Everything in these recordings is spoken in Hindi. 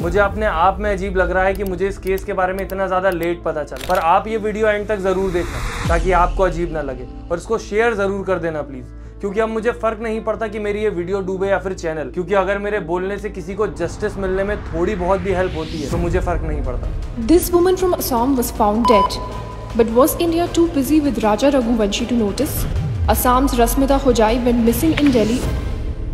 मुझे अपने आप में अजीब लग रहा है कि मुझे इस केस के बारे में इतना ज्यादा लेट पता चला, पर आप ये वीडियो एंड तक जरूर देखना ताकि आपको अजीब ना लगे, और इसको शेयर जरूर कर देना प्लीज, क्योंकि अब मुझे फर्क नहीं पड़ता कि मेरी ये वीडियो डूबे या फिर चैनल, क्योंकि अगर मेरे बोलने से किसी को जस्टिस मिलने में थोड़ी बहुत भी हेल्प होती है तो मुझे फर्क नहीं पड़ता। This woman from Assam was found dead, but was India too busy with Raja Raghuvanshi to notice? Assam's Rasmita Hojai went missing in Delhi.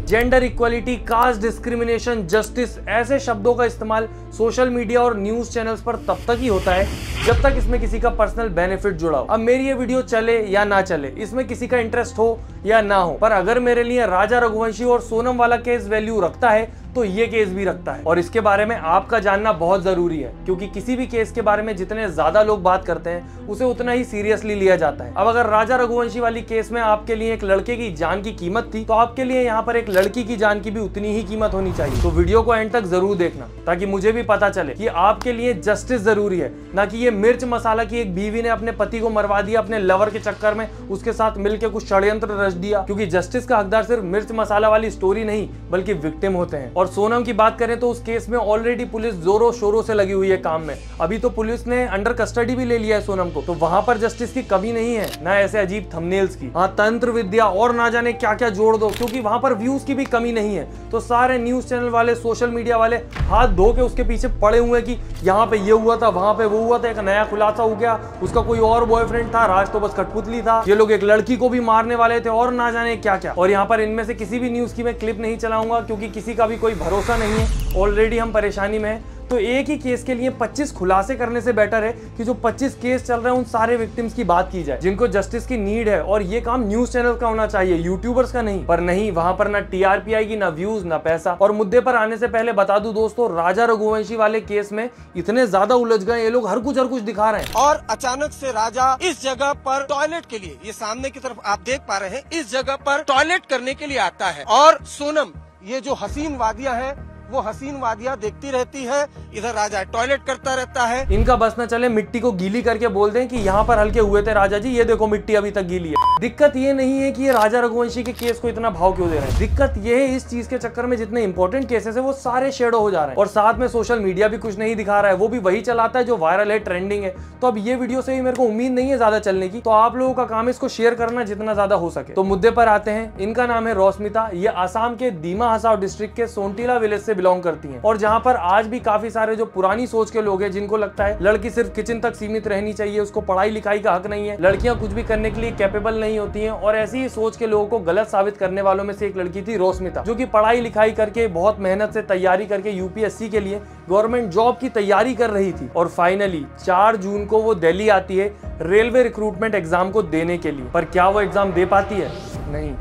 Gender equality, caste discrimination, justice, ऐसे शब्दों का इस्तेमाल सोशल मीडिया और न्यूज चैनल्स पर तब तक ही होता है जब तक इसमें किसी का पर्सनल बेनिफिट जुड़ा हो। अब मेरी ये वीडियो चले या ना चले, इसमें किसी का इंटरेस्ट हो या ना हो, पर अगर मेरे लिए राजा रघुवंशी और सोनम वाला केस वैल्यू रखता है तो ये केस भी रखता है, और इसके बारे में आपका जानना बहुत जरूरी है, क्योंकि किसी भी केस के बारे में जितने ज्यादा लोग बात करते हैं उसे उतना ही सीरियसली लिया जाता है। अब अगर राजा रघुवंशी वाली केस में आपके लिए एक लड़के की जान की कीमत थी, तो आपके लिए यहाँ पर एक लड़की की जान की भी उतनी ही कीमत होनी चाहिए। तो वीडियो को एंड तक जरूर देखना ताकि मुझे भी पता चले कि आपके लिए जस्टिस जरूरी है, ना कि ये मिर्च मसाला की एक बीवी ने अपने पति को मरवा दिया अपने लवर के चक्कर में, उसके साथ मिलकर कुछ षड्यंत्र रच दिया, क्योंकि जस्टिस का हकदार सिर्फ मिर्च मसाला वाली स्टोरी नहीं बल्कि विक्टिम होते हैं। और सोनम की बात करें तो उस केस में ऑलरेडी पुलिस जोरों शोरों से लगी हुई है काम में, अभी तो पुलिस ने अंडर कस्टडी भी ले लिया है सोनम को, तो वहां पर जस्टिस की कमी नहीं है, ना ऐसे अजीब थंबनेल्स की। हाँ, तंत्र विद्या और ना जाने क्या क्या जोड़ दो, क्योंकि वहां पर व्यूज की भी कमी नहीं है। तो सारे न्यूज चैनल वाले, सोशल मीडिया वाले हाथ धो के उसके पीछे पड़े हुए कि यहाँ पे ये हुआ था, वहां पे वो हुआ था, एक नया खुलासा हो गया, उसका कोई और बॉयफ्रेंड था, राज तो बस कठपुतली था, ये लोग एक लड़की को भी मारने वाले थे, और ना जाने क्या क्या। और यहाँ पर इनमें से किसी भी न्यूज की मैं क्लिप नहीं चलाऊंगा, क्योंकि किसी का भी कोई भरोसा नहीं है, ऑलरेडी हम परेशानी में हैं। तो एक ही केस के लिए 25 खुलासे करने से बेटर है कि जो 25 केस चल रहे हैं उन सारे विक्टिम्स की बात की जाए जिनको जस्टिस की नीड है, और ये काम न्यूज चैनल का होना चाहिए, यूट्यूबर्स का नहीं। पर नहीं, वहां पर ना टीआरपी आएगी, ना व्यूज, ना पैसा। और मुद्दे पर आने से पहले बता दूं दोस्तों, राजा रघुवंशी वाले केस में इतने ज्यादा उलझ गए, ये लोग हर कुछ दिखा रहे हैं। और अचानक से राजा इस जगह पर टॉयलेट के लिए, ये सामने की तरफ आप देख पा रहे हैं, इस जगह पर टॉयलेट करने के लिए आता है, और सोनम ये जो हसीन वादियां हैं वो हसीन वादियां देखती रहती है, इधर राजा टॉयलेट करता रहता है। इनका बस न चले मिट्टी को गीली करके बोल दें कि यहाँ पर हल्के हुए थे राजा जी, ये देखो मिट्टी अभी तक गीली है। दिक्कत ये नहीं है कि ये राजा रघुवंशी के केस को इतना भाव क्यों दे रहे हैं, दिक्कत ये है इस चीज के चक्कर में जितने इंपॉर्टेंट केसेस है वो सारे शेडो हो जा रहे हैं, और साथ में सोशल मीडिया भी कुछ नहीं दिखा रहा है, वो भी वही चलाता है जो वायरल है, ट्रेंडिंग है। तो अब ये वीडियो से भी मेरे को उम्मीद नहीं है ज्यादा चलने की, तो आप लोगों का काम है इसको शेयर करना जितना ज्यादा हो सके। तो मुद्दे पर आते हैं। इनका नाम है रश्मिता, ये आसाम के दीमा हसाओ डिस्ट्रिक्ट के सोनटीला विलेज से बिलोंग करती है, और जहां पर आज भी काफी सारे जो पुरानी सोच के लोग हैं जिनको लगता है लड़की सिर्फ किचन तक सीमित रहनी चाहिए, उसको पढ़ाई लिखाई का हक नहीं है, लड़कियां कुछ भी करने के लिए कैपेबल नहीं होती हैं, और ऐसी ही सोच के लोगों को गलत साबित करने वालों में से एक लड़की थी रश्मिता, जो कि पढ़ाई लिखाई करके बहुत मेहनत से तैयारी करके यूपीएससी के लिए गवर्नमेंट जॉब की तैयारी कर रही थी, और फाइनली 4 जून को वो दिल्ली आती है रेलवे रिक्रूटमेंट एग्जाम को देने के लिए। पर क्या वो एग्जाम दे पाती है? नहीं।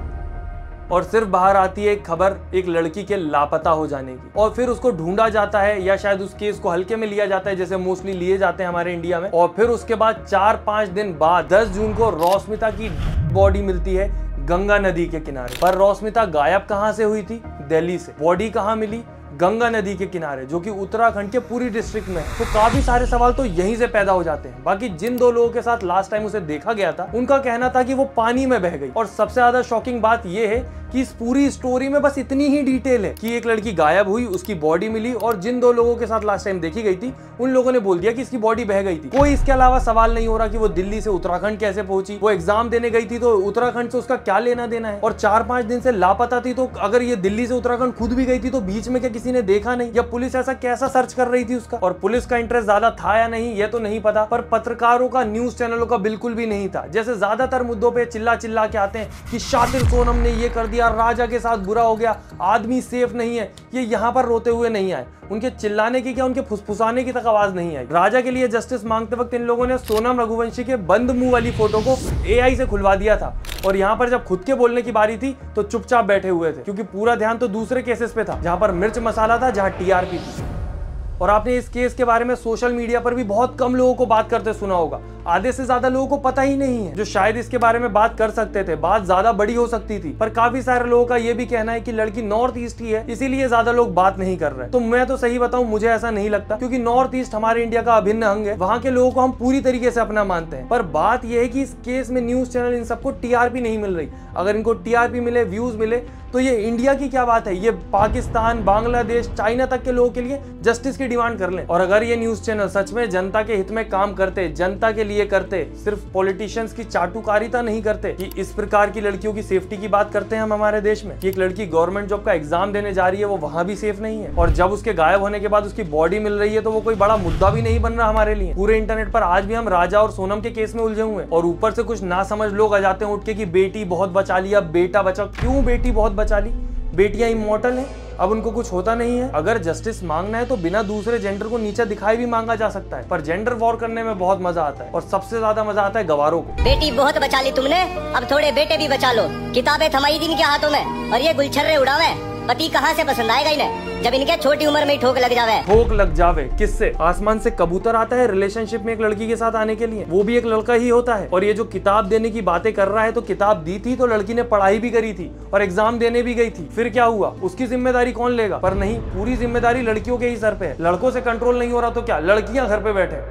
और सिर्फ बाहर आती है एक खबर एक लड़की के लापता हो जाने की, और फिर उसको ढूंढा जाता है, या शायद उस केस को हल्के में लिया जाता है जैसे मोस्टली लिए जाते हैं हमारे इंडिया में। और फिर उसके बाद 4-5 दिन बाद 10 जून को रश्मिता की बॉडी मिलती है गंगा नदी के किनारे। पर रश्मिता गायब कहां से हुई थी? दिल्ली से। बॉडी कहां मिली? गंगा नदी के किनारे, जो कि उत्तराखंड के पूरी डिस्ट्रिक्ट में है। तो काफी सारे सवाल तो यहीं से पैदा हो जाते हैं। बाकी जिन 2 लोगों के साथ लास्ट टाइम उसे देखा गया था उनका कहना था कि वो पानी में बह गई, और सबसे ज्यादा शॉकिंग बात यह है कि इस पूरी स्टोरी में बस इतनी ही डिटेल है कि एक लड़की गायब हुई, उसकी बॉडी मिली, और जिन 2 लोगों के साथ लास्ट टाइम देखी गई थी उन लोगों ने बोल दिया कि इसकी बॉडी बह गई थी। कोई इसके अलावा सवाल नहीं हो रहा कि वो दिल्ली से उत्तराखंड कैसे पहुंची, वो एग्जाम देने गई थी तो उत्तराखंड से उसका क्या लेना देना है, और 4-5 दिन से लापता थी, तो अगर ये दिल्ली से उत्तराखंड खुद भी गई थी तो बीच में क्या किसी ने देखा नहीं, या पुलिस ऐसा कैसा सर्च कर रही थी उसका? और पुलिस का इंटरेस्ट ज्यादा था या नहीं ये तो नहीं पता, पर पत्रकारों का, न्यूज चैनलों का बिल्कुल भी नहीं था। जैसे ज्यादातर मुद्दों पे चिल्ला चिल्ला के आते हैं कि शातिर सोनम ने ये कर दिया, राजा के साथ बुरा हो गया, आदमी सेफ नहीं है, ये यहाँ पर रोते हुए नहीं आए। उनके चिल्लाने की क्या, उनके फुसफुसाने की तक आवाज नहीं आई। राजा के लिए जस्टिस मांगते वक्त इन लोगों ने सोनम रघुवंशी के बंद मुंह वाली फोटो को एआई से खुलवा दिया था, और यहाँ पर जब खुद के बोलने की बारी थी तो चुपचाप बैठे हुए थे, क्योंकि पूरा ध्यान तो दूसरे केसेस पे था जहां पर मिर्च मसाला था, जहां टीआरपी थी। और आपने इस केस के बारे में सोशल मीडिया पर भी बहुत कम लोगों को बात करते सुना होगा, आधे से ज्यादा लोगों को पता ही नहीं है, जो शायद इसके बारे में बात कर सकते थे, बात ज्यादा बड़ी हो सकती थी। पर काफी सारे लोगों का ये भी कहना है कि लड़की नॉर्थ ईस्ट की है, इसीलिए ज्यादा लोग बात नहीं कर रहे। तो मैं तो सही बताऊं, मुझे ऐसा नहीं लगता, क्योंकि नॉर्थ ईस्ट हमारे इंडिया का अभिन्न अंग है, वहां के लोगों को हम पूरी तरीके से अपना मानते हैं। पर बात यह है कि इस केस में न्यूज चैनल इन सबको टीआरपी नहीं मिल रही। अगर इनको टीआरपी मिले, व्यूज मिले, तो ये इंडिया की क्या बात है, ये पाकिस्तान, बांग्लादेश, चाइना तक के लोगों के लिए जस्टिस की डिमांड कर लें। और अगर ये न्यूज चैनल सच में जनता के हित में काम करते, जनता के लिए करते, सिर्फ पॉलिटिशियंस की चाटुकारिता नहीं करते, कि इस प्रकार की लड़कियों की सेफ्टी की बात करते हैं हम हमारे देश में, कि एक लड़की गवर्नमेंट जॉब का एग्जाम देने जा रही है, वो वहां भी सेफ नहीं है, और जब उसके गायब होने के बाद उसकी बॉडी मिल रही है तो वो कोई बड़ा मुद्दा भी नहीं बन रहा हमारे लिए। पूरे इंटरनेट पर आज भी हम राजा और सोनम के केस में उलझे हुए हैं, और ऊपर से कुछ ना समझ लोग आ जाते हैं उठ के कि बेटी बहुत बचा लिया, बेटा बचा। क्यों बेटी बहुत बचा ली? बेटियां इमॉर्टल हैं, अब उनको कुछ होता नहीं है। अगर जस्टिस मांगना है तो बिना दूसरे जेंडर को नीचे दिखाए भी मांगा जा सकता है, पर जेंडर वॉर करने में बहुत मजा आता है, और सबसे ज्यादा मजा आता है गवारों को। बेटी बहुत बचा ली तुमने, अब थोड़े बेटे भी बचा लो। किताबें थमाई दिन के हाथों में और ये गुलछर्रे उड़ावे। पति कहाँ से पसंद आएगा इन्हें जब इनके छोटी उम्र में ही ठोक लग जावे। ठोक लग जावे किससे? आसमान से कबूतर आता है रिलेशनशिप में एक लड़की के साथ आने के लिए, वो भी एक लड़का ही होता है। और ये जो किताब देने की बातें कर रहा है, तो किताब दी थी तो लड़की ने पढ़ाई भी करी थी और एग्जाम देने भी गई थी। फिर क्या हुआ? उसकी जिम्मेदारी कौन लेगा? पर नहीं, पूरी जिम्मेदारी लड़कियों के ही सर पे है। लड़कों से कंट्रोल नहीं हो रहा तो क्या, लड़कियां घर पे बैठे।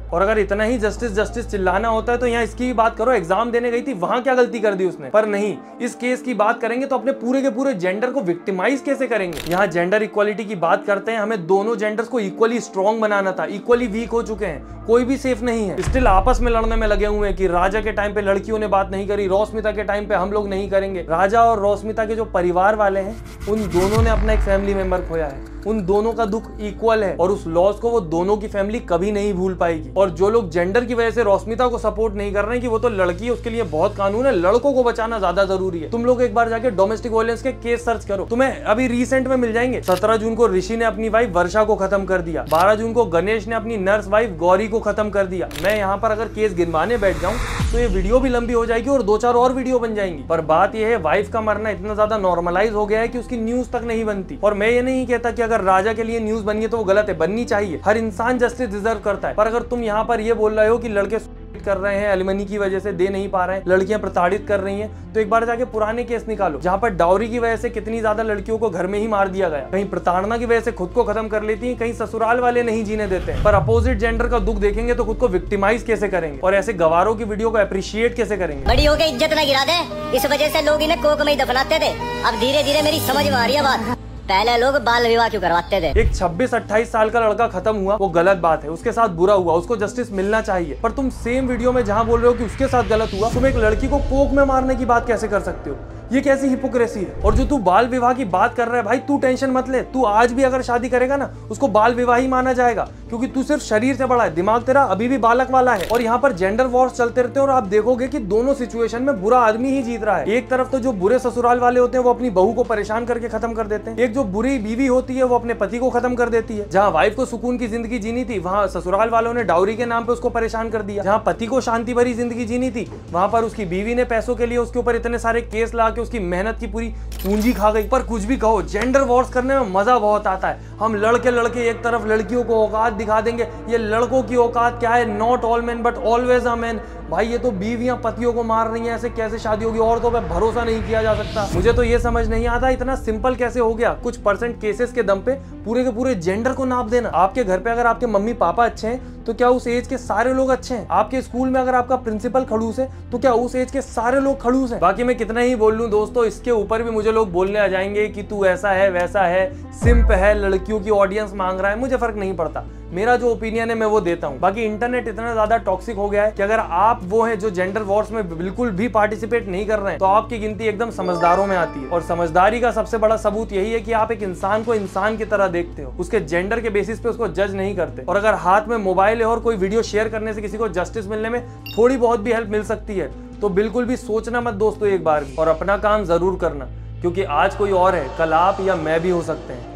और अगर इतना ही जस्टिस जस्टिस चिल्लाना होता है तो यहाँ इसकी भी बात करो, एग्जाम देने गई थी, वहां क्या गलती कर दी उसने? पर नहीं, इस केस की बात करेंगे तो अपने पूरे के पूरे जेंडर को विक्टिमाइज कैसे करेंगे। यहाँ जेंडर इक्वालिटी की बात करते हैं, हमें दोनों जेंडर्स को इक्वली स्ट्रॉन्ग बनाना था, इक्वली वीक हो चुके हैं, कोई भी सेफ नहीं है। स्टिल आपस में लड़ने में लगे हुए हैं कि राजा के टाइम पे लड़कियों ने बात नहीं करी, रौस्मिता के टाइम पे हम लोग नहीं करेंगे। राजा और रौस्मिता के जो परिवार वाले हैं, उन दोनों ने अपना एक फैमिली मेंबर खोया है, उन दोनों का दुख इक्वल है, और उस लॉस को वो दोनों की फैमिली कभी नहीं भूल पाएगी। और जो लोग जेंडर की वजह से रौस्मिता को सपोर्ट नहीं कर रहे हैं कि वो तो लड़की है, उसके लिए बहुत कानून है, लड़कों को बचाना ज्यादा जरूरी है। तुम लोग एक बार जाके डोमेस्टिक वायलेंस के केस सर्च करो, तुम्हें अभी रिसेंट में मिल जाएंगे। 17 जून को ऋषि ने अपनी वाइफ वर्षा को खत्म कर दिया, 12 जून को गणेश ने अपनी नर्स वाइफ गौरी को खत्म कर दिया। मैं यहाँ पर अगर केस गिनवाने बैठ जाऊं तो ये वीडियो भी लंबी हो जाएगी और 2-4 और वीडियो बन जाएंगी। पर बात यह है, वाइफ का मरना इतना ज्यादा नॉर्मलाइज हो गया है कि उसकी न्यूज तक नहीं बनती। और मैं ये नहीं कहता कि अगर राजा के लिए न्यूज बनी है तो वो गलत है, बननी चाहिए, हर इंसान जस्टिस डिजर्व करता है। पर अगर तुम यहाँ पर ये बोल रहे हो कि लड़के कर रहे हैं, एलिमनी की वजह से दे नहीं पा रहे हैं, लड़कियां प्रताड़ित कर रही हैं, तो एक बार जाके पुराने केस निकालो जहां पर डाउरी की वजह से कितनी ज्यादा लड़कियों को घर में ही मार दिया गया, कहीं प्रताड़ना की वजह से खुद को खत्म कर लेती हैं, कहीं ससुराल वाले नहीं जीने देते हैं। पर अपोजिट जेंडर का दुख देखेंगे तो खुद को विक्टिमाइज कैसे करेंगे, और ऐसे गवारों की वीडियो को अप्रिशिएट कैसे करेंगे। बड़ी हो गई इज्जत न गिरा दे, इस वजह से लोग इन्हें कोक में ही दफनाते थे। अब धीरे धीरे मेरी समझ में आ रही है बात, पहले लोग बाल विवाह क्यों करवाते थे। एक 26-28 साल का लड़का खत्म हुआ, वो गलत बात है, उसके साथ बुरा हुआ, उसको जस्टिस मिलना चाहिए। पर तुम सेम वीडियो में जहां बोल रहे हो कि उसके साथ गलत हुआ, तुम एक लड़की को कोक में मारने की बात कैसे कर सकते हो? ये कैसी हिपोक्रेसी है? और जो तू बाल विवाह की बात कर रहा है, भाई तू टेंशन मत ले, तू आज भी अगर शादी करेगा ना, उसको बाल विवाह ही माना जाएगा, क्योंकि तू सिर्फ शरीर से बड़ा है, दिमाग तेरा अभी भी बालक वाला है। और यहाँ पर जेंडर वॉर्स चलते रहते हैं और आप देखोगे कि दोनों सिचुएशन में बुरा आदमी ही जीत रहा है। एक तरफ तो जो बुरे ससुराल वाले होते हैं वो अपनी बहू को परेशान करके खत्म कर देते हैं, एक जो बुरी बीवी होती है वो अपने पति को खत्म कर देती है। जहाँ वाइफ को सुकून की जिंदगी जीनी थी, वहाँ ससुराल वालों ने डाउरी के नाम पे उसको परेशान कर दिया। जहाँ पति को शांति भरी जिंदगी जीनी थी, वहाँ पर उसकी बीवी ने पैसों के लिए उसके ऊपर इतने सारे केस ला के उसकी मेहनत की पूरी पूंजी खा गई। पर कुछ भी कहो, जेंडर वॉर्स करने में मजा बहुत आता है। हम लड़के एक तरफ लड़कियों को औकात दिखा देंगे, ये लड़कों की औकात क्या है, not all man but always a man. भाई ये तो बीवियां पतियों को मार रही हैं, ऐसे कैसे शादी होगी? औरतों पे भरोसा नहीं किया जा सकता। मुझे तो ये समझ नहीं आता इतना सिंपल कैसे हो गया कुछ परसेंट केसेस के दम पे पूरे के पूरे जेंडर को नाप देना। आपके घर पे अगर आपके मम्मी पापा अच्छे हैं तो क्या उस एज के सारे लोग अच्छे हैं? आपके स्कूल में अगर आपका प्रिंसिपल खड़ूस है तो क्या उस एज के सारे लोग खड़ूस हैं? बाकी मैं कितना ही बोल लूं दोस्तों, इसके ऊपर भी मुझे लोग बोलने आ जाएंगे कि तू ऐसा है वैसा है, सिंप है, लड़कियों की ऑडियंस मांग रहा है। मुझे फर्क नहीं पड़ता, मेरा जो ओपिनियन है मैं वो देता हूं। बाकी इंटरनेट इतना ज्यादा टॉक्सिक हो गया है कि अगर आप वो हैं जो जेंडर वॉर्स में बिल्कुल भी पार्टिसिपेट नहीं कर रहे हैं तो आपकी गिनती एकदम समझदारों में आती है। और समझदारी का सबसे बड़ा सबूत यही है कि आप एक इंसान को इंसान की तरह देखते हो, उसके जेंडर के बेसिस पे उसको जज नहीं करते। और अगर हाथ में मोबाइल है और कोई वीडियो शेयर करने से किसी को जस्टिस मिलने में थोड़ी बहुत भी हेल्प मिल सकती है तो बिल्कुल भी सोचना मत दोस्तों एक बार भी, और अपना काम जरूर करना, क्योंकि आज कोई और है, कल आप या मैं भी हो सकते हैं।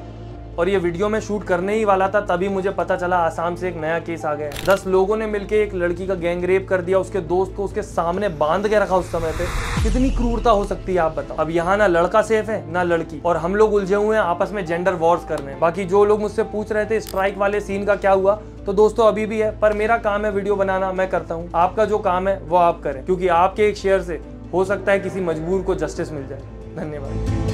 और ये वीडियो मैं शूट करने ही वाला था, तभी मुझे पता चला आसाम से एक नया केस आ गया। 10 लोगों ने मिलकर एक लड़की का गैंग रेप कर दिया, उसके दोस्त को उसके सामने बांध के रखा उस समय पे। कितनी क्रूरता हो सकती है आप बताओ। अब यहाँ ना लड़का सेफ है ना लड़की, और हम लोग उलझे हुए हैं आपस में जेंडर वॉर्स करने। बाकी जो लोग मुझसे पूछ रहे थे स्ट्राइक वाले सीन का क्या हुआ, तो दोस्तों अभी भी है, पर मेरा काम है वीडियो बनाना, मैं करता हूँ। आपका जो काम है वो आप करें, क्योंकि आपके एक शेयर से हो सकता है किसी मजबूर को जस्टिस मिल जाए। धन्यवाद।